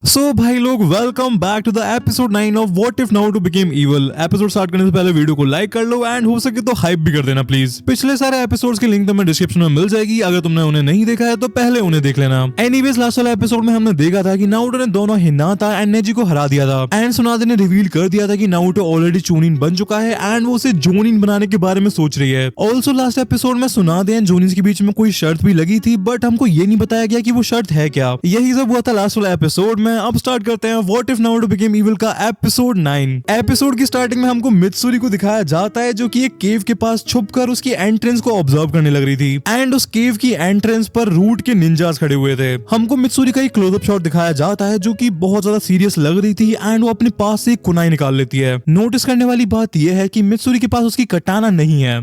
सो भाई लोग welcome back to the episode 9 of what if Naruto became evil. Episode start करने से पहले वीडियो को लाइक कर लो एंड हो सके तो हाइप भी कर देना प्लीज। पिछले सारे एपिसोड्स की लिंक तुम्हें डिस्क्रिप्शन में मिल जाएगी, अगर तुमने उन्हें नहीं देखा है तो पहले उन्हें देख लेना। एनीवेज लास्ट वाले एपिसोड में हमने देखा था कि नारुतो ने दोनों हिनाता एंड नेजी को हरा दिया था एंड सुनादे ने रिवील कर दिया था कि नारुतो ऑलरेडी चूनिन बन चुका है एंड वो उसे जोनिन बनाने के बारे में सोच रही है। ऑल्सो लास्ट एपिसोड में सुनादे एंड जोनिन के बीच में कोई शर्त भी लगी थी, बट हमको ये नहीं बताया गया कि वो शर्त है क्या। यही सब हुआ था लास्ट वाला एपिसोड में। अब स्टार्ट करते हैं what if Naruto became evil का एपिसोड 9। एपिसोड की स्टार्टिंग में हमको मित्सुरी को दिखाया जाता है जो कि एक केव के पास छुपकर उसकी एंट्रेंस को ऑब्जर्व करने लग रही थी एंड उस केव की एंट्रेंस पर रूट के निंजास खड़े हुए थे। हमको मित्सुरी का एक क्लोजअप शॉट दिखाया जाता है जो कि बहुत ज्यादा सीरियस लग रही थी एंड वो अपने पास से एक कुनाई निकाल लेती है। नोटिस करने वाली बात यह है कि मित्सुरी के पास उसकी कटाना नहीं है।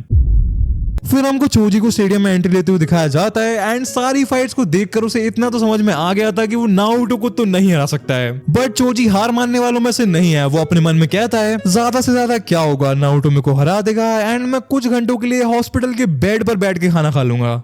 फिर हमको चोजी को स्टेडियम में एंट्री लेते हुए दिखाया जाता है एंड सारी फाइट्स को देखकर उसे इतना तो समझ में आ गया था कि वो नारुतो को तो नहीं हरा सकता है, बट चोजी हार मानने वालों में से नहीं है। वो अपने मन में कहता है ज्यादा से ज्यादा क्या होगा, नारुतो मेरे को हरा देगा एंड मैं कुछ घंटों के लिए हॉस्पिटल के बेड पर बैठ के खाना खा लूंगा।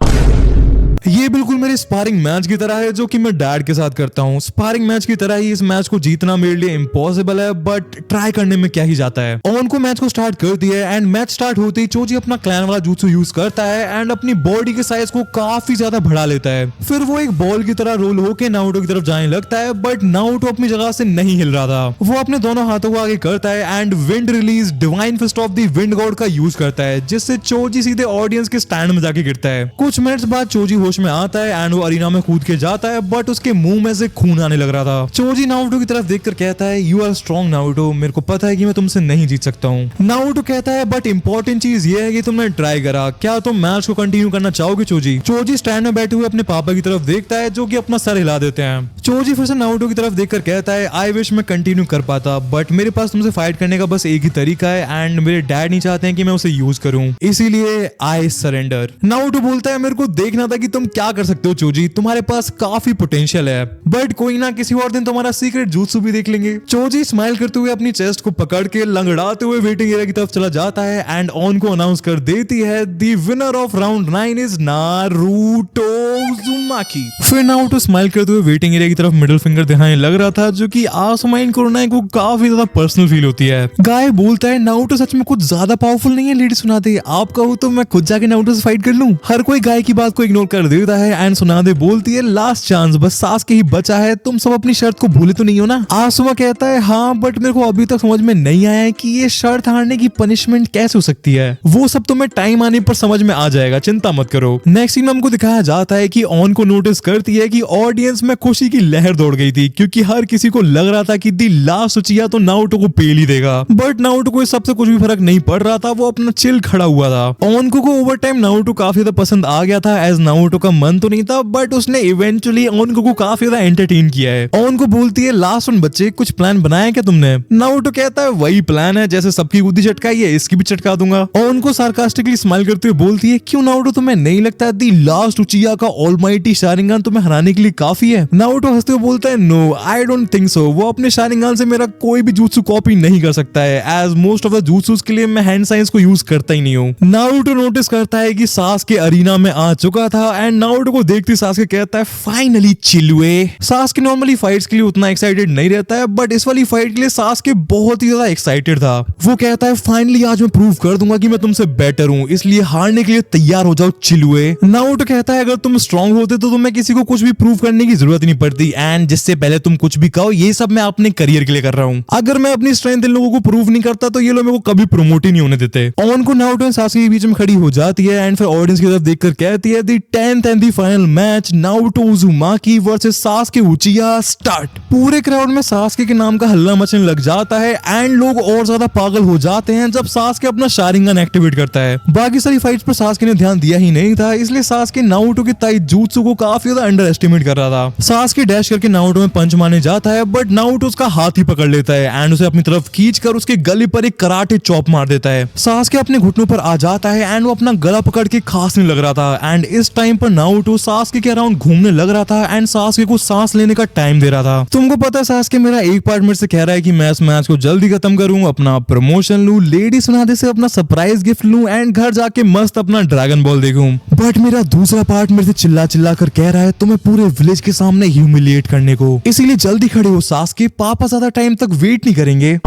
ये बिल्कुल मेरे स्पारिंग मैच की तरह है जो कि मैं डैड के साथ करता हूँ। स्पारिंग मैच की तरह ही इस मैच को जीतना मेरे लिए इम्पॉसिबल है, बट ट्राई करने में क्या ही जाता है। ऑन को मैच को स्टार्ट कर दिया है एंड मैच स्टार्ट होते ही चोजी अपना क्लैन वाला jutsu यूज करता है एंड अपनी बॉडी के साइज को काफी ज्यादा बढ़ा लेता है। फिर वो एक बॉल की तरह रोल होके नारुतो की तरफ जाने लगता है, बट नारुतो अपनी जगह से नहीं हिल रहा था। वो अपने दोनों हाथों को आगे करता है and wind release divine fist of the wind god का यूज करता है, जिससे चोजी सीधे ऑडियंस के स्टैंड में जाके गिरता है। कुछ मिनट्स बाद चोजी होश में आता है एंड वो अरीना में कूद के जाता है, बट उसके मुंह में से खून आने लग रहा था। चोजी नारुतो की तरफ देखकर कहता है यू आर स्ट्रॉन्ग नारुतो, मेरे को पता है कि मैं तुमसे नहीं जीत सकता हूँ। नारुतो कहता है बट इंपॉर्टेंट चीज ये है कि तुमने ट्राई करा, क्या तुम मैच को कंटिन्यू करना चाहोगे चोजी। चोजी स्टैंड में बैठे हुए अपने पापा की तरफ देखता है जो कि अपना सर हिला देते हैं। चोजी फिर से नारुतो की तरफ देखकर कहता है आई विश मैं कंटिन्यू कर पाता, बट मेरे पास तुमसे फाइट करने का बस एक ही तरीका है एंड मेरे डैड नहीं चाहते हैं कि मैं उसे यूज करूं, इसीलिए आई सरेंडर। नारुतो बोलता है मेरे को देखना था कि तुम क्या कर सकते हो चोजी, तुम्हारे पास काफी पोटेंशियल है, बट कोई ना किसी और दिन तुम्हारा सीक्रेट jutsu भी देख लेंगे। चोजी स्माइल करते हुए अपनी चेस्ट को पकड़ के लंगड़ाते हुए वेटिंग एरिया की तरफ चला जाता है एंड ऑन को अनाउंस कर देती है the winner of round 9 is Naruto Uzumaki. फिर नारुतो स्माइल करते हुए वेटिंग एरिया की तरफ मिडिल फिंगर दिखाने लग रहा था जो कि आसमाइन कोरोना को काफी ज्यादा पर्सनल फील होती है। गाय बोलता है नारुतो सच में कुछ ज्यादा पावरफुल नहीं है लेडी सुनादे, आप कहो तो मैं खुद जाके नारुतो से फाइट कर लूं। हर कोई गाय की बात को इग्नोर कर देता है एंड सुनादे बोलती है लास्ट चांस, बस सासके ही बचा है, तुम सब अपनी शर्त को भूले तो नहीं हो ना। आसुमा कहता है हाँ, बट मेरे को अभी तक समझ में नहीं आया है कि ये शर्त हारने की पनिशमेंट कैसे हो सकती है। वो सब तुम्हें टाइम आने पर समझ में आ जाएगा, चिंता मत करो। नेक्स्ट सीन में हमको दिखाया जाता है कि ऑन को नोटिस करती है कि ऑडियंस में खुशी की लहर दौड़ गई थी क्योंकि हर किसी को लग रहा था कि दी लास्ट उचिया तो नारुतो को पेल ही देगा, बट नारुतो को इस सबसे कुछ भी फर्क नहीं पड़ रहा था। वो अपना चिल खड़ा हुआ था। ऑन को ओवर टाइम नारुतो काफी ज्यादा पसंद आ गया था, एज नारुतो का मन तो नहीं था, बट उसने इवेंचुअली ऑन को काफी ज्यादा एंटरटेन किया है। ऑन को बोलती है लास्ट वन बच्चे, कुछ प्लान बनाया क्या तुमने। नारुतो कहता है वही प्लान है, जैसे सबकी गुद्दी चटकाई है इसकी भी चटका दूंगा। ऑन को सार्कास्टिकली स्माइल करते हुए बोलती है क्यों नारुतो तुम्हें नहीं लगता दी लास्ट उचिया का ऑलमाइटी शारिंगान तुम्हें हराने के लिए काफी है। नारुतो हंसते हुए बोलता है no I don't think so, वो अपने शारिंगान से मेरा कोई भी जुत्सु कॉपी नहीं कर सकता है, एज मोस्ट ऑफ द जुत्सुस के लिए मैं हैंड साइंस को यूज करता ही नहीं हूँ। नारुतो नोटिस करता है कि सासके अरीना में आ चुका था एंड नारुतो को देखते सासके कहता है फाइनली चिलुए। सासके नॉर्मली फाइट्स के लिए उतना एक्साइटेड नहीं रहता है, बट इस वाली फाइट के लिए सासके बहुत ही ज्यादा एक्साइटेड था। वो कहता है फाइनली आज मैं प्रूव कर दूंगा कि मैं तुमसे बेटर हूँ, इसलिए हारने के लिए तैयार हो जाओ चिलुए। नारुतो कहता है अगर तुम स्ट्रांग होते तो तुम्हें किसी को कुछ भी प्रूव करने की जरूरत नहीं पड़ती एंड जिससे पहले तुम कुछ भी कहो ये सब मैं अपने करियर के लिए कर रहा हूँ। अगर मैं अपनी स्ट्रेंथ इन लोगों को प्रूव नहीं करता तो ये लोग मेरे को कभी प्रमोट ही नहीं होने देते। ऑन को नारुतो एंड सासके के बीच में खड़ी हो जाती है एंड फिर ऑडियंस की तरफ देखकर कहती है the 10th and the final match Naruto Uzumaki versus Sasuke Uchiha start. पूरे क्राउड में सासके के नाम का हल्ला मचने लग जाता है एंड लोग और ज्यादा पागल हो जाते हैं जब सासके अपना शारिंगन एक्टिवेट करता है। बाकी सारी फाइट्स पर सासके ने ध्यान दिया ही नहीं था, इसलिए सासके नारुतो के ताई jutsu को काफी ज्यादा अंडर एस्टिमेट कर रहा था। सासके डैश करके नारुतो में पंच मारने जाता है, बट नारुतो उसका हाथ ही पकड़ लेता है एंड उसे अपनी तरफ खींचकर उसके गले पर एक कराटे चॉप मार देता है। सासके अपने घुटनों पर आ जाता है एंड वो अपना गला पकड़ के खांसने लग रहा था एंड इस टाइम पर नारुतो सास्के के अराउंड घूमने लग रहा था एंड सास्के को सांस लेने का टाइम दे रहा था। तुमको पता है सास्के मेरा एक पार्ट मेरे से कह रहा है कि मैं इस मैच को जल्दी खत्म करूं, अपना प्रमोशन लूं, लेडी सुनादे से अपना सरप्राइज गिफ्ट लूं एंड घर जाके मस्त अपना ड्रैगन बॉल देखूं। बट मेरा दूसरा पार्ट मेरे से चिल्ला चिल्ला कर कह रहा है तुम्हें पूरे विलेज के सामने ह्यूमिलिएट करने को, इसीलिए जल्दी खड़े हो सास्के, पापा ज्यादा टाइम तक वेट नहीं करेंगे।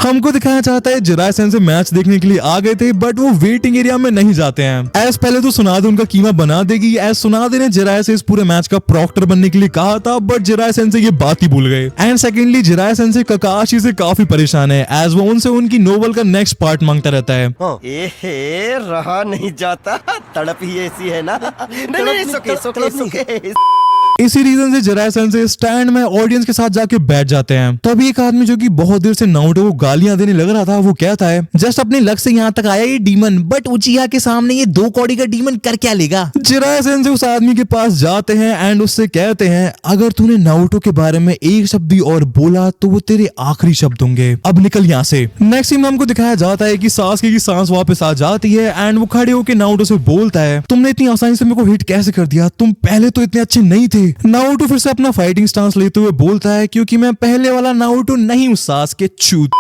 हमको दिखाना चाहता है जिराय सेंसे मैच देखने के लिए आ गए थे बट वो वेटिंग एरिया में नहीं जाते हैं। एस पहले तो सुनादे उनका कीमा बना देगी, एस सुनादे ने जिराय से इस पूरे मैच का प्रॉक्टर बनने के लिए कहा था बट जिराय सेंसे ये बात ही भूल गए। एंड सेकेंडली जिराय सेंसे ककाशी से काफी परेशान है एज वो उनसे उनकी नोवेल का नेक्स्ट पार्ट मांगता रहता है। रहा नहीं जाता, तड़प ही ऐसी है ना। नहीं, इसी रीजन से जिराय सेंसे स्टैंड में ऑडियंस के साथ जाके बैठ जाते हैं। तभी एक आदमी जो कि बहुत देर से नारुतो को गालियां देने लग रहा था वो कहता है जस्ट अपने लक से यहाँ तक आया ये डीमन, बट उचिहा के सामने ये 2 कौड़ी का डीमन कर क्या लेगा। जिराय सेंसे उस आदमी के पास जाते हैं एंड उससे कहते हैं अगर तूने नारुतो के बारे में एक शब्द भी और बोला तो वो तेरे आखिरी शब्द होंगे, अब निकल यहाँ से। नेक्स्ट सीन हमको दिखाया जाता है कि सास्के की सांस वापस आ जाती है एंड वो खड़े होकर नारुतो से बोलता है तुमने इतनी आसानी से मेरे को हिट कैसे कर दिया, तुम पहले तो इतने अच्छे नहीं थे। नारुतो फिर से अपना फाइटिंग स्टांस लेते हुए बोलता है क्योंकि मैं पहले वाला नारुतो नहीं हूँ सास्के, चूत।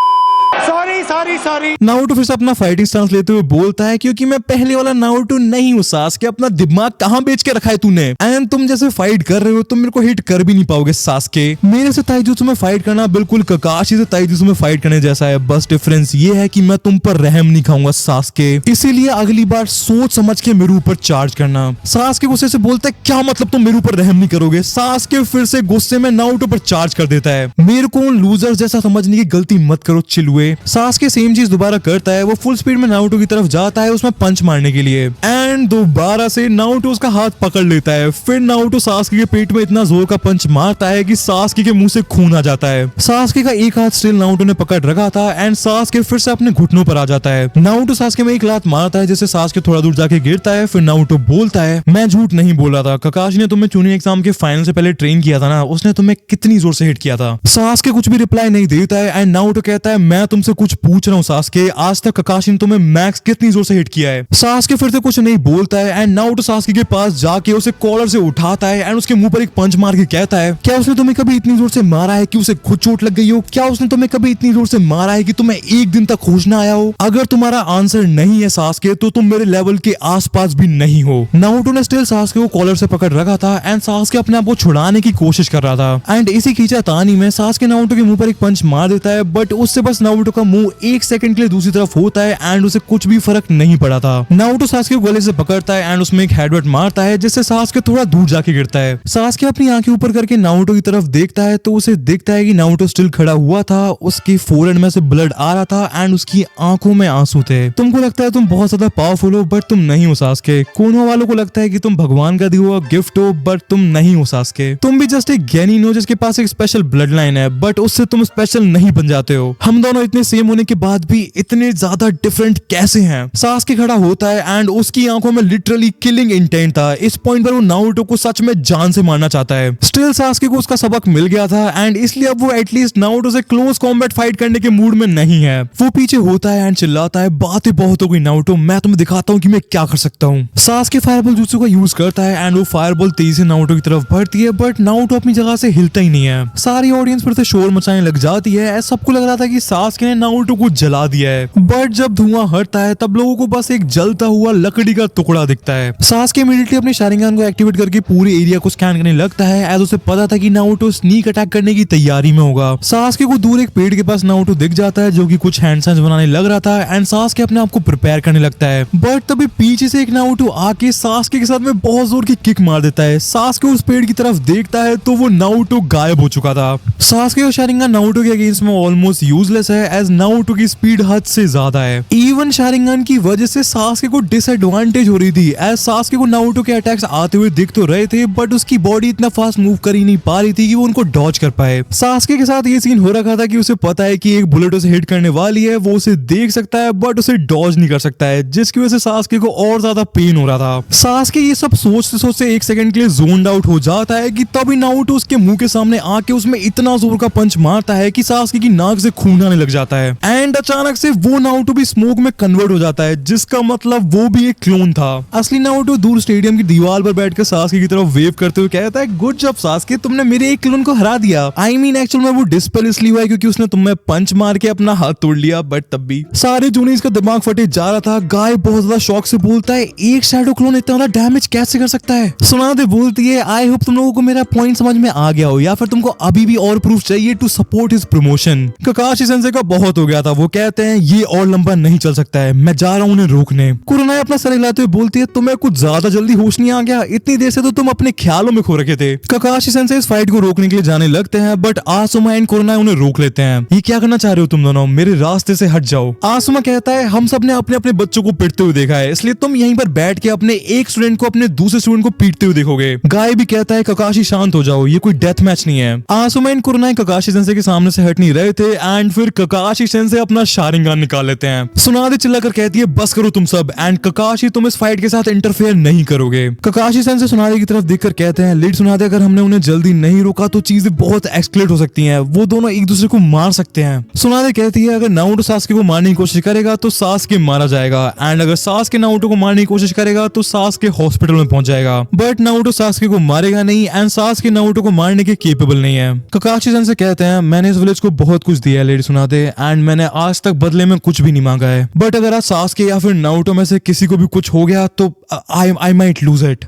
सॉरी। नारुतो फिर से अपना फाइटिंग स्टांस लेते हुए बोलता है क्योंकि मैं पहले वाला नारुतो नहीं हूँ सास्के, अपना दिमाग कहाँ बेच के रखा है तूने, एंड तुम जैसे फाइट कर रहे हो तुम मेरे को हिट कर भी नहीं पाओगे सास्के। मेरे से ताइजुत्सु में फाइट करना बिल्कुल ककाशी से ताइजुत्सु में फाइट करने जैसा है, बस डिफरेंस ये है कि मैं तुम पर रहम नहीं खाऊंगा सास्के, इसीलिए अगली बार सोच समझ के मेरे ऊपर चार्ज करना। सास्के गुस्से से बोलता है क्या मतलब तुम मेरे ऊपर रहम नहीं करोगे। सास्के फिर से गुस्से में नारुतो पर चार्ज कर देता है। मेरे को लूजर जैसा समझने की गलती मत करो चिलुए। सास्के सेम चीज दोबारा करता है, वो फुल स्पीड में नारुतो की तरफ जाता है उसमें पंच मारने के लिए एंड दोबारा से नारुतो उसका हाथ पकड़ लेता है। फिर नारुतो सास्के के पेट में इतना जोर का पंच मारता है कि सास्के के मुंह से खून आ जाता है। सास्के का एक हाथ स्टिल नारुतो ने पकड़ रखा था एंड सास्के फिर से अपने घुटनों पर आ जाता है। नारुतो सास्के में एक लात मारता है जिससे सास्के थोड़ा दूर जाके गिरता है। फिर नारुतो बोलता है मैं झूठ नहीं बोला था, ककाशी ने तुम्हें चुनी एग्जाम के फाइनल से पहले ट्रेन किया था ना, उसने तुम्हें कितनी जोर से हिट किया था। सास्के कुछ भी रिप्लाई नहीं देता है एंड नारुतो कहता है मैं तुमसे कुछ पूछ रहा हूँ सास्के, आज तक ककाशी ने तुम्हें मैक्स कितनी जोर से हिट किया है। सास्के फिर से कुछ नहीं बोलता है एंड नारुतो सास्के के पास जाके उसे कॉलर से उठाता है एंड उसके मुंह पर एक पंच मार के कहता है क्या उसने तुम्हें कभी इतनी जोर से मारा है कि उसे खुद चोट लग गई हो, क्या उसने तुम्हें कभी इतनी जोर से मारा है कि तुम्हें एक दिन तक होश ना आया हो। अगर तुम्हारा आंसर नहीं है सास्के तो तुम मेरे लेवल के आसपास भी नहीं हो। नारुतो ने स्टिल सास्के को कॉलर से पकड़ रखा था एंड सास्के अपने आप को छुड़ाने की कोशिश कर रहा था एंड इसी खींचातानी में सास्के नारुतो के मुंह पर एक पंच मार देता है बट उससे बस नारुतो का मुंह एक सेकंड के लिए दूसरी तरफ होता है एंड उसे कुछ भी फर्क नहीं पड़ा था। नारुतो सास्के को गले से पकड़ता है एंड उसमें एक हेडबट मारता है जिससे सास्के थोड़ा दूर जाके गिरता है। सास्के अपनी आंखें ऊपर करके नारुतो की तरफ देखता है तो उसे दिखता है कि नारुतो स्टिल खड़ा हुआ था, उसकी फोरहेड में से ब्लड आ रहा था एंड उसकी आंखों में आंसू थे। तुमको लगता है तुम बहुत ज्यादा पावरफुल हो बट तुम नहीं हो सास्के। कोनोहा वालों को लगता है कि तुम भगवान का दिया हुआ गिफ्ट हो बट तुम नहीं हो सास्के। तुम भी जस्ट एक गेनिन हो जिसके पास एक स्पेशल ब्लड लाइन है बट उससे तुम स्पेशल नहीं बन जाते हो। हम दोनों इतने सेम होने के बाद भी इतने ज्यादा डिफरेंट कैसे हैं। सास्के खड़ा होता है एंड उसकी आंखों में लिटरली किलिंग इंटेंट था। इस पॉइंट पर वो नारुतो को सच में जान से मारना चाहता है। स्टिल सास्के को उसका सबक मिल गया था एंड इसलिए अब वो एटलीस्ट नारुतो से क्लोज कॉम्बैट फाइट करने के मूड में नहीं है। वो पीछे होता है एंड चिल्लाता है बातें बहुत हो गई नारुतो, मैं तुम्हें दिखाता हूँ कि मैं क्या कर सकता हूँ। सास्के फायरबॉल जुत्सु का यूज करता है एंड वो फायरबॉल तेजी से नारुतो की तरफ बढ़ती है बट नारुतो अपनी जगह से हिलता ही नहीं है। सारी ऑडियंस फिर से शोर मचाने लग जाती है। सबको लग रहा था कि सास्के ने नारुतो को जला दिया है बट जब धुआं हटता है तब लोगों को बस एक जलता हुआ लकड़ी का टुकड़ा दिखता है। सास्के इमीडिएटली अपने शारिंगन को एक्टिवेट करके पूरे एरिया को स्कैन करने लगता है एज उसे पता था कि नारुतो स्नीक अटैक करने की तैयारी में होगा। सास्के को दूर एक पेड़ के पास नारुतो दिख जाता है जो कि कुछ हैंड साइंस बनाने लग रहा था एंड सास्के अपने आप को प्रिपेयर करने लगता है बट तभी पीछे से एक नारुतो आके सास्के के साथ में बहुत जोर की किक मार देता है। सास्के उस पेड़ की तरफ देखता है तो वो नारुतो गायब हो चुका था। सास्के और शारिंगन नारुतो के अगेंस्ट में ऑलमोस्ट यूजलेस है एज नारुतो की स्पीड हद से ज्यादा है। इवन शारिंगन की वजह से सास्के को डिसएडवांटेज हो रही थी एज सास्के को नारुतो के अटैक्स आते हुए दिख तो रहे थे बट उसकी बॉडी इतना फास्ट मूव कर ही नहीं पा रही थी कि वो उनको डॉज कर पाए। सास्के के साथ ये सीन हो रखा था कि उसे पता है कि एक बुलेट उसे हिट करने वाली है, वो उसे देख सकता है बट उसे डॉज नहीं कर सकता है जिसकी वजह से सास्के को और ज्यादा पेन हो रहा था। सास्के ये सब सोचते सोचते एक सेकंड के लिए जोन्ड आउट हो जाता है कि तभी नारुतो उसके मुंह के सामने आके उसमें इतना जोर का पंच मारता है कि सास्के की नाक से खून आने लग जाता है एंड अचानक से वो नारुतो भी स्मोक में कन्वर्ट हो जाता है, जिसका मतलब वो भी एक क्लोन था। असली नारुतो दूर स्टेडियम की दीवार पर बैठकर सास्के की तरफ वेव करते हुए कहता है, गुड जॉब सास्के, तुमने मेरे एक क्लोन को हरा दिया। आई मीन एक्चुअल में वो डिस्पेल इसलिए हुआ है क्योंकि उसने तुम्हें पंच मार के अपना हाथ तोड़ लिया, बट तब भी सारे जूनियर्स का दिमाग फटे जा रहा था। गाय बहुत ज्यादा शौक से बोलता है, एक शैडो क्लोन इतना ज्यादा डैमेज कैसे कर सकता है। सुनादे बोलती है, आई होप तुम लोगों को मेरा पॉइंट समझ में आ गया हो, या फिर तुमको अभी भी और प्रूफ चाहिए to support his promotion. Kakashi sensei का बहुत हो गया था, वो कहते हैं ये और लंबा नहीं चल सकता है, मैं जा रहा हूँ उन्हें रोकने। कुरानाई अपना सर हिलाते हुए बोलती है, तुम्हें कुछ ज्यादा जल्दी होश नहीं आ गया, इतनी देर से तो तुम अपने ख्यालों में खो रखे थे। ककाशी सेंसे इस फाइट को रोकने के लिए जाने लगते हैं, बट आसुमा एंड कुरानाई उन्हें रोक लेते हैं। ये क्या करना चाह रहे हो तुम दोनों, मेरे रास्ते से हट जाओ। आसुमा कहता है, हम सब ने अपने अपने बच्चों को पीटते हुए देखा है, इसलिए तुम यहीं पर बैठ के अपने एक स्टूडेंट को अपने दूसरे स्टूडेंट को पीटते हुए देखोगे। गाय भी कहता है, ककाशी शांत हो जाओ, ये कोई डेथ मैच नहीं है। आसुमा एंड कुरानाई ककाशी सेंसे के सामने से हट नहीं रहे थे, एंड फिर ककाशी सेंसे अपना शारिंगान निकाल लेते हैं। सुनादे चिल्लाकर कहती है, बस करो तुम सब, एंड ककाशी तुम इस फाइट के साथ इंटरफेयर नहीं करोगे। ककाशी सेंसे सुनादे की तरफ देखकर कहते हैं, लेट सुनादे, अगर हमने उन्हें जल्दी नहीं रोका तो चीजें बहुत एक्सक्लेट हो सकती हैं, वो दोनों एक दूसरे को मार सकते हैं। सुनादे कहती है, अगर नारुतो सास्के को मारने की कोशिश करेगा तो सास्के मारा जाएगा, एंड अगर सास्के नारुतो को मारने की कोशिश करेगा तो सास्के हॉस्पिटल में पहुंच जाएगा, बट नारुतो सास्के को मारेगा नहीं, एंड सास्के नारुतो को मारने के केपेबल नहीं है। ककाशी सेंसे कहते हैं, मैंने इस विलेज को बहुत कुछ दिया है लेडी सुनादे, एंड मैंने आज तक बदले में कुछ भी नहीं मांगा है, बट अगर आज सास्के या फिर नारुतो में से किसी को भी कुछ हो गया तो आई माइट लूज इट।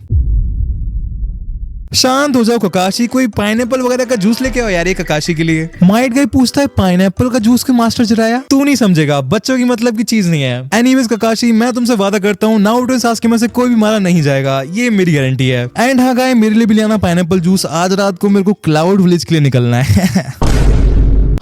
शांत हो जाओ ककाशी, कोई पाइनएप्पल वगैरह का जूस लेके आओ यार ये ककाशी के लिए। माइट गाय पूछता है, पाइनएप्पल का जूस के मास्टर जिराया, तू नहीं समझेगा, बच्चों की मतलब की चीज नहीं है। एनीवेज ककाशी, मैं तुमसे वादा करता हूँ नारुतो सास्के में से कोई भी मारा नहीं जाएगा, ये मेरी गारंटी है। एंड हाँ गाय, मेरे लिए भी लाना पाइनएप्पल जूस, आज रात को मेरे को क्लाउड विलेज के लिए निकलना है।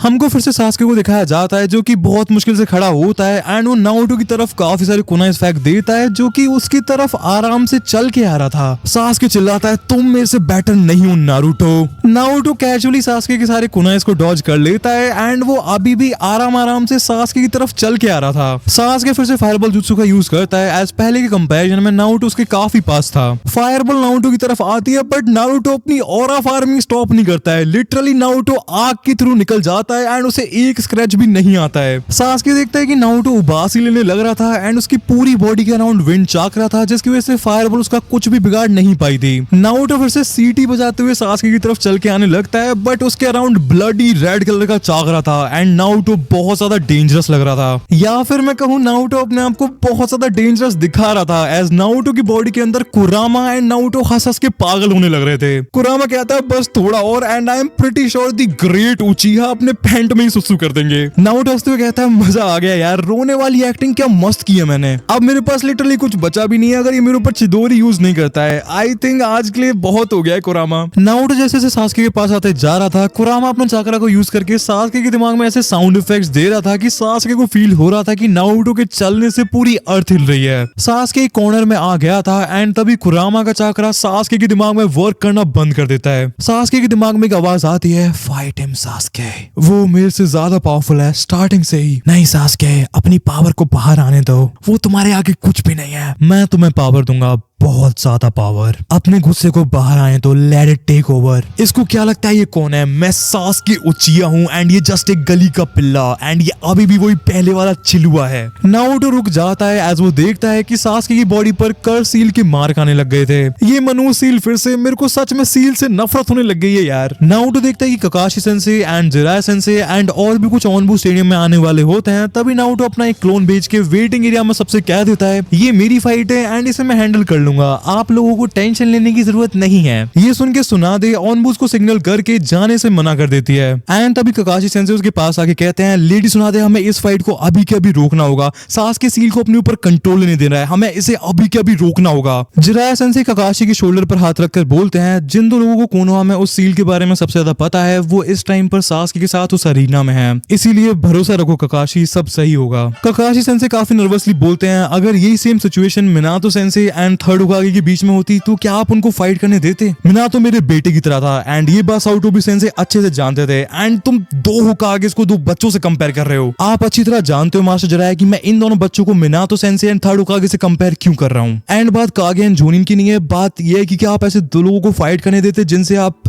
हमको फिर से सास्के को दिखाया जाता है जो कि बहुत मुश्किल से खड़ा होता है, एंड वो नारुतो की तरफ काफी सारे कुनाइस फेंक देता है जो कि उसकी तरफ आराम से चल के आ रहा था। सास्के चिल्लाता है, तुम मेरे से बेटर नहीं हो नारुतो। नारुतो कैजुअली सास्के के सारे कुनाइस को डॉज कर लेता है, एंड वो अभी भी आराम से सास्के की तरफ चल के आ रहा था। सास्के फिर से फायरबॉल जुत्सु का यूज करता है, एज पहले के कंपैरिजन में नारुतो उसके काफी पास था। फायरबॉल नारुतो की तरफ आती है, बट नारुतो अपनी ऑरा फार्मिंग स्टॉप नहीं करता है, लिटरली नारुतो आग के थ्रू निकल जाता है, एंड उसे एक स्क्रैच भी नहीं आता है। सास्के देखता है कि नारुतो उबासी लेने लग रहा था, एंड उसकी पूरी बॉडी के अराउंड विंड चाक रहा था, जिसकी वजह से फायरबॉल उसका कुछ भी बिगाड़ नहीं पाई थी। नारुतो फिर से सीटी बजाते हुए सास्के की तरफ चल के आने लगता है, बट उसके अराउंड ब्लडी रेड कलर का चाक रहा था, एंड नारुतो बहुत ज्यादा डेंजरस लग रहा था, या फिर मैं कहूँ नारुतो अपने आप को बहुत ज्यादा डेंजरस दिखा रहा था, एज नारुतो की बॉडी के अंदर कुरामा एंड नारुतो हंस के पागल होने लग रहे थे। कुरामा कहता है, बस थोड़ा और, and I am pretty sure the great उचिहा अपने पैंट में ही सुसु कर देंगे। नारुतो हंसते हुए कहता है, मजा आ गया यार, रोने वाली एक्टिंग क्या मस्त की है मैंने, अब मेरे पास लिटरली कुछ बचा भी नहीं है अगर ये मेरे ऊपर चिदोरी यूज नहीं करता है। आई थिंक आज के लिए बहुत हो गया है कुरामा। नारुतो जैसे से सास्के के पास आते जा रहा था, कुरामा अपना चाकरा को यूज करके सास्के के दिमाग में ऐसे साउंड इफेक्ट्स दे रहा था कि सास्के को फील हो रहा था कि नारुतो के चलने से पूरी अर्थ हिल रही है। सास्के एक कॉर्नर में आ गया था, एंड तभी कुरामा का चाकरा सास्के के दिमाग में वर्क करना बंद कर देता है। सास्के के दिमाग में एक आवाज आती है, फाइट हिम सास्के, वो मेरे से ज्यादा पावरफुल है स्टार्टिंग से ही। नहीं सास्के, अपनी पावर को बाहर आने दो, वो तुम्हारे आगे कुछ भी नहीं है, मैं तुम्हें पावर दूंगा, बहुत ज्यादा पावर। अपने गुस्से को बाहर आए तो लेट इट टेक ओवर। इसको क्या लगता है ये कौन है? मैं सास्के उचिया हूँ, एंड ये जस्ट एक गली का पिल्ला, एंड ये अभी भी वही पहले वाला चिलुआ है। नारुतो रुक जाता है एज वो देखता है कि सास्के की बॉडी पर कर सील के मार्क आने लग गए थे। ये मनु सील फिर से, मेरे को सच में सील से नफरत होने लग गई है यार। नारुतो देखता है कि Kakashi sensei and Jiraiya sensei and और भी कुछ ऑनबू स्टेडियम में आने वाले होते हैं, तभी नारुतो अपना एक क्लोन भेज के वेटिंग एरिया में सबसे कह देता है, ये मेरी फाइट है एंड इसे मैं हैंडल कर लूंगा, आप लोगों को टेंशन लेने की जरूरत नहीं है। ये सुन के सुनादे ऑनबूस को सिग्नल करके जाने से मना कर देती है, एंड तभी ककाशी सेंसे उसके पास आके कहते हैं, लेडी सुनादे, हमें इस फाइट को अभी के अभी रोकना होगा, सास्के सील को अपने ऊपर कंट्रोल नहीं दे रहा है, हमें इसे अभी के अभी रोकना होगा। जिराया सेंसे ककाशी के शोल्डर पर हाथ रखकर बोलते हैं, जिन दो लोगों को कोनोहा में उस सील के बारे में सबसे ज्यादा पता है, वो इस टाइम पर सास्के के साथ उस अरीना में है, इसीलिए भरोसा रखो ककाशी, सब सही होगा। ककाशी सेंसे काफी नर्वसली बोलते हैं, अगर यही same situation Minato sensei and third Hokage के बीच में होती तो क्या आप उनको फाइट करने देते? मिनातो मेरे बेटे की तरह था, एंड ये बात साउटोबी सेंसे अच्छे से जानते थे, एंड तुम दो होकागे को दो बच्चों से कंपेयर कर रहे हो। आप अच्छी तरह जानते हो मास्टर जिराया कि मैं इन दोनों बच्चों को Minato sensei and third Hokage से कंपेयर क्यों कर रहा हूँ। एंड बात कागे एंड जोनिन की नहीं है, बात यह है कि क्या आप ऐसे दो लोगों को फाइट करने देते जिनसे आप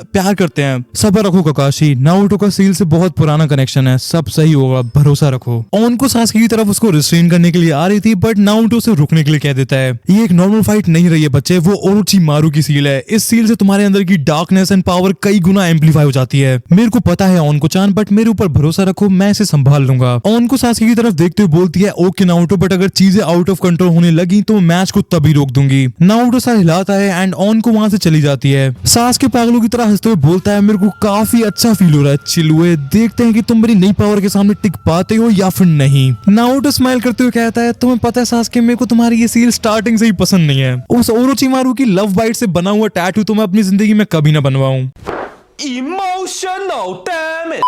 प्यार करते हैं। सब्र रखो ककाशी, नारुतो का सील से बहुत पुराना कनेक्शन है, सब सही होगा, भरोसा रखो। ऑन को सास्के की तरफ उसको रिस्ट्रेन करने के लिए आ रही थी, बट नारुतो से रुकने के लिए कह देता है ये एक नॉर्मल फाइट नहीं रही है बच्चे, वो ओरोचिमारू की सील है। इस सील से तुम्हारे अंदर की डार्कनेस एंड पावर कई गुना एम्पलीफाई हो जाती है। मेरे को पता है ऑन को चान, बट मेरे ऊपर भरोसा रखो, मैं इसे संभाल लूंगा। ऑन को सास्के की तरफ देखते हुए बोलती है ओके नारुतो, बट अगर चीजें आउट ऑफ कंट्रोल होने लगी तो मैच को तभी रोक दूंगी। नारुतो सर हिलाता है एंड ऑन को वहां से चली जाती है। सास्के पागलों की तरह हंसते हुए बोलता है मेरे को काफी अच्छा फील हो रहा है चिलुए, देखते हैं कि तुम मेरी नई पावर के सामने टिक पाते हो या फिर नहीं। नारुतो स्माइल करते हुए कहता है तुम्हें पता है सास्के, मेरे को तुम्हारी ये सील स्टार्टिंग से ही पसंद नहीं है। उस ओरोचिमारू की लव बाइट से बना हुआ टैटू तो मैं अपनी जिंदगी में कभी ना बनवाऊं। Emotional, damn it!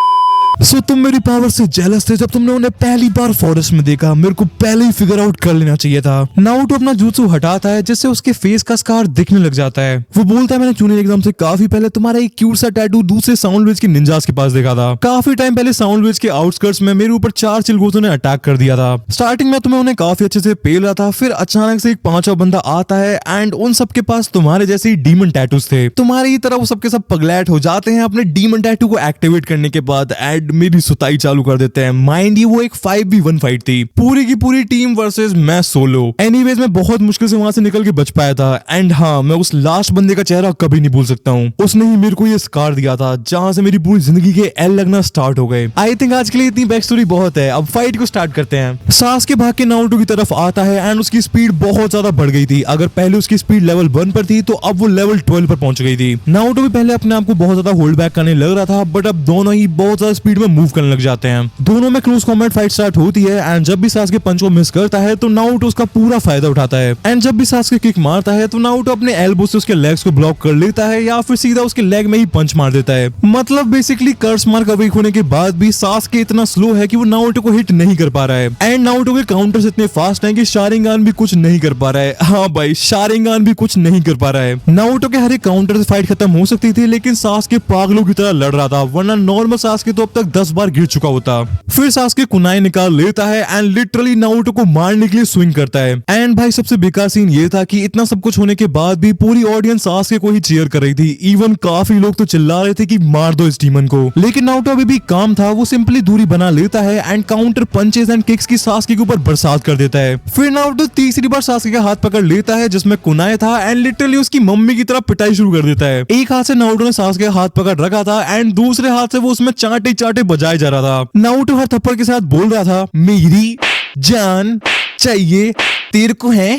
सो तुम मेरी पावर से जेलस थे जब तुमने उन्हें पहली बार फॉरेस्ट में देखा, मेरे को पहले ही फिगर आउट कर लेना चाहिए था। नारुतो अपना jutsu हटाता है जिससे उसके फेस का स्कार दिखने लग जाता है। वो बोलता है मैंने चुनिन एग्जाम से काफी पहले तुम्हारा एक क्यूट सा टैटू दूसरे साउंड विज के निंजास के पास देखा था। काफी टाइम पहले साउंड विज के आउटस्कर्ट्स में मेरे ऊपर 4 चिलगोजों ने अटैक कर दिया था। स्टार्टिंग में तुम्हें उन्हें काफी अच्छे से पेल रहा था, फिर अचानक से एक 5वां बंदा आता है एंड उन सबके पास तुम्हारे जैसे ही डीमन टैटूज थे। तुम्हारी तरह वो सबके सब पगलैट हो जाते हैं अपने डीमन टैटू को एक्टिवेट करने के बाद एंड मेरी सुताई चालू कर देते हैं। माइंड ये वो एक 5v1 फाइट थी, पूरी की पूरी टीम वर्सेस मैं सोलो। एनीवेज मैं बहुत मुश्किल से वहां से निकल के बच पाया था एंड हाँ मैं उस लास्ट बंदे का चेहरा कभी नहीं भूल सकता हूँ। उसने ही मेरे को ये स्कार दिया था जहां से मेरी पूरी जिंदगी के एल लगना स्टार्ट हो गए। आई थिंक आज के लिए इतनी बैक स्टोरी बहुत है, अब फाइट को स्टार्ट करते हैं। सास्के भाग के नारुतो की तरफ आता है एंड उसकी स्पीड बहुत ज्यादा बढ़ गई थी। अगर पहले उसकी स्पीड लेवल 1 पर थी तो अब वो लेवल 12 पर पहुंच गई थी। नारुतो भी पहले अपने आप को बहुत ज्यादा होल्ड बैक करने लग रहा था, बट अब दोनों ही बहुत ज्यादा स्पीड में मूव करने लग जाते हैं। दोनों में क्लोज कॉम्बैट फाइट स्टार्ट होती है एंड जब भी सास्के पंच को मिस करता है तो नारुतो उसका पूरा फायदा उठाता है एंड जब भी सास्के किक मारता है तो नारुतो अपने एल्बो से उसके लेग्स को ब्लॉक कर लेता है या फिर सीधा उसके लेग में ही पंच मार देता है। मतलब बेसिकली कर्स मार्क अवेक होने के बाद भी सास्के इतना स्लो है कि वो नारुतो को हिट नहीं कर पा रहा है एंड नारुतो के काउंटर्स इतने फास्ट हैं कि शारिंगान भी कुछ नहीं कर पा रहा है। हाँ भाई शारिंगान भी कुछ नहीं कर पा रहा है। नारुतो के हर एक काउंटर से फाइट खत्म हो सकती थी, लेकिन सास्के पागलों की तरह लड़ रहा था, वरना नॉर्मल सास्के तो अब तक 10 बार गिर चुका होता। फिर सास्के कुनाई निकाल लेता है एंड लिटरली नारुतो को मारने के लिए स्विंग करता है। एंड भाई सबसे बेकार सीन ये था कि इतना सब कुछ होने के बाद भी पूरी ऑडियंस सास्के को ही चीयर कर रही थी। इवन काफी लोग तो चिल्ला रहे थे कि मार दो इस डीमन को, लेकिन नारुतो अभी भी काम था। वो सिंपली दूरी बना लेता है and counter punches and kicks की सास्के के ऊपर बरसात कर देता है। फिर नारुतो तीसरी बार सास्के का हाथ पकड़ लेता है जिसमें कुनाई था एंड लिटरली उसकी मम्मी की तरह पिटाई शुरू कर देता है। एक हाथ से नारुतो ने सास्के का हाथ पकड़ रखा था एंड दूसरे हाथ से वो उसमें चाटे चाटे बजाए जा रहा था। नारुतो हर थप्पड़ के साथ बोल रहा था मेरी जान चाहिए तेरे को है।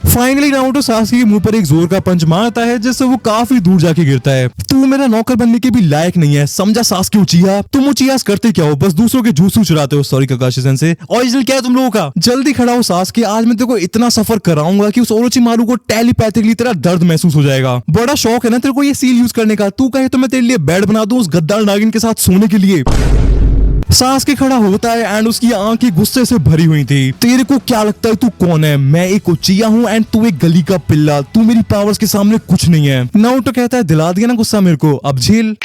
फाइनली नारुतो सास्के के मुंह पर एक जोर का पंच मारता है जिससे वो काफी दूर जाके गिरता है। तू मेरा नौकर बनने के भी लायक नहीं है, समझा सास्के उचिया। तुम उचियास करते क्या हो, बस दूसरों के जूसू चुराते हो। सॉरी ककाशी सेंसे, ओरिजिनल क्या है तुम लोगों का। जल्दी खड़ा हो सास्के, आज मैं तेरे को इतना सफर कराऊंगा कि उस ओरोचिमारू को टेलीपैथिकली तेरा दर्द महसूस हो जाएगा। बड़ा शौक है ना तेरे को ये सील यूज करने का, तू कहे तो मैं तेरे लिए बेड बना दूं उस गद्दार नागिन के साथ सोने के लिए। सास्के खड़ा होता है एंड उसकी आंखें गुस्से से भरी हुई थी। तेरे को क्या लगता है तू कौन है? मैं एक उचिया हूँ एंड तू एक गली का पिल्ला, तू मेरी पावर्स के सामने कुछ नहीं है। नारुतो कहता है दिला दिया ना गुस्सा मेरे को, अब झेल।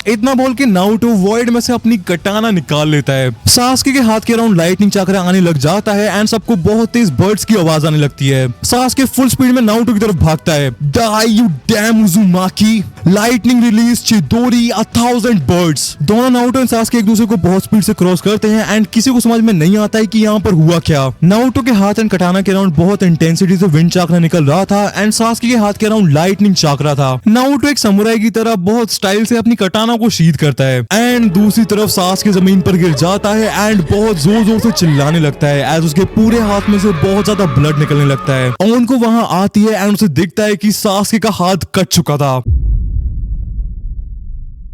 इतना बोल के नारुतो वॉइड में से अपनी कटाना निकाल लेता है। सास्के के हाथ के अराउंड लाइटनिंग चक्रा आने लग जाता है एंड सबको बहुत तेज बर्ड्स की आवाज आने लगती है। सास्के फुल स्पीड में नारुतो की तरफ भागता है। Die you damn Uzumaki, lightning release Chidori 1000 birds. दोनों नारुतो और सास्के एक दूसरे को बहुत स्पीड से क्रॉस करते हैं एंड किसी को समझ में नहीं आता है कि यहाँ पर हुआ क्या। नारुतो के हाथ एंड कटाना के अराउंड बहुत इंटेंसिटी से विंड चक्रा निकल रहा था एंड सास्के के हाथ के अराउंड लाइटनिंग चक्रा था। नारुतो एक समुराई की तरह बहुत स्टाइल से अपनी कटाना को शीद करता है एंड दूसरी तरफ सास्के जमीन पर गिर जाता है एंड बहुत जोर जोर से चिल्लाने लगता है एज उसके पूरे हाथ में से बहुत ज्यादा ब्लड निकलने लगता है। ऑन को वहां आती है एंड उसे दिखता है कि सास्के का हाथ कट चुका था।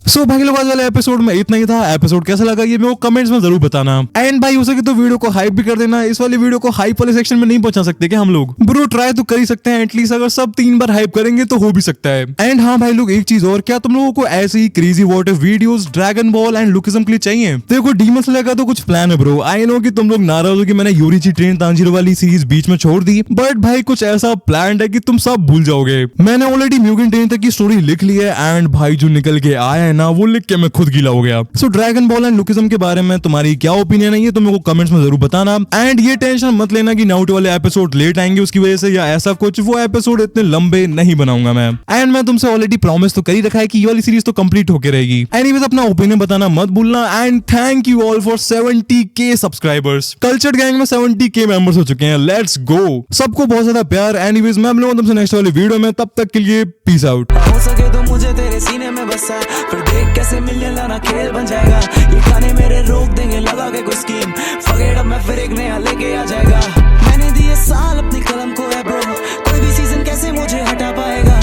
सो भाई लोग आज वाले एपिसोड में इतना ही था। एपिसोड कैसा लगा ये मेरे को कमेंट्स में जरूर बताना एंड भाई हो सके तो वीडियो को हाइप भी कर देना। इस वाली वीडियो को हाइप वाले सेक्शन में नहीं पहुंचा सकते क्या हम लोग? ब्रो ट्राई तो कर ही सकते हैं एटलीस्ट, अगर सब 3 बार हाइप करेंगे तो हो भी सकता है। एंड हाँ भाई लोग एक चीज और, क्या तुम लोगों को ऐसे ही crazy water videos Dragon Ball and Lookism के लिए चाहिए? देखो डीमन स्लेयर का तो कुछ प्लान है ब्रो। आई नो कि तुम लोग नाराज हो कि मैंने योरीची ट्रेन तांजीरो वाली सीरीज बीच में छोड़ दी, बट भाई कुछ ऐसा प्लान है कि तुम सब भूल जाओगे। मैंने ऑलरेडी म्यूगेन ट्रेन तक की स्टोरी लिख ली है एंड भाई जो निकल के आया है है ना, वो लिख के मैं खुद गीला हो गया। सो ड्रैगन बॉल एंड लुकिज्म के बारे में तुम्हारी क्या ओपिनियन है, ये तुम मेरे को कमेंट्स में जरूर बताना। एंड ये टेंशन मत लेना कि नारुतो वाले एपिसोड लेट आएंगे उसकी वजह से या ऐसा कुछ, वो एपिसोड इतने लंबे नहीं बनाऊंगा मैं। एंड मैं तुमसे ऑलरेडी प्रॉमिस तो कर ही रखा है कि ये वाली सीरीज तो कंप्लीट होके रहेगी। एनीवेज अपना ओपिनियन बताना मत भूलना। And thank you all for 70K subscribers. Cultured gang में 70K मेंबर्स हो चुके हैं। लेट्स गो, सबको बहुत ज्यादा प्यार। एनीवेज मैं मिलूंगा तुमसे नेक्स्ट वाली वीडियो में, तब तक के लिए पीस आउट। हो सके तो मुझे तेरे सीने में बसा, फिर देख कैसे मिलने लाना खेल बन जाएगा। ये गाने मेरे रोक देंगे लगा के कोई स्कीम, फॉरगेट अब मैं फिर एक नया लेके आ जाएगा। मैंने दिए साल अपनी कलम को है ब्रो, कोई भी सीजन कैसे मुझे हटा पाएगा।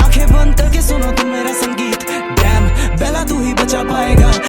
आंखें बंद करके सुनो तुम मेरा संगीत, डैम बेला तू ही बचा पाएगा।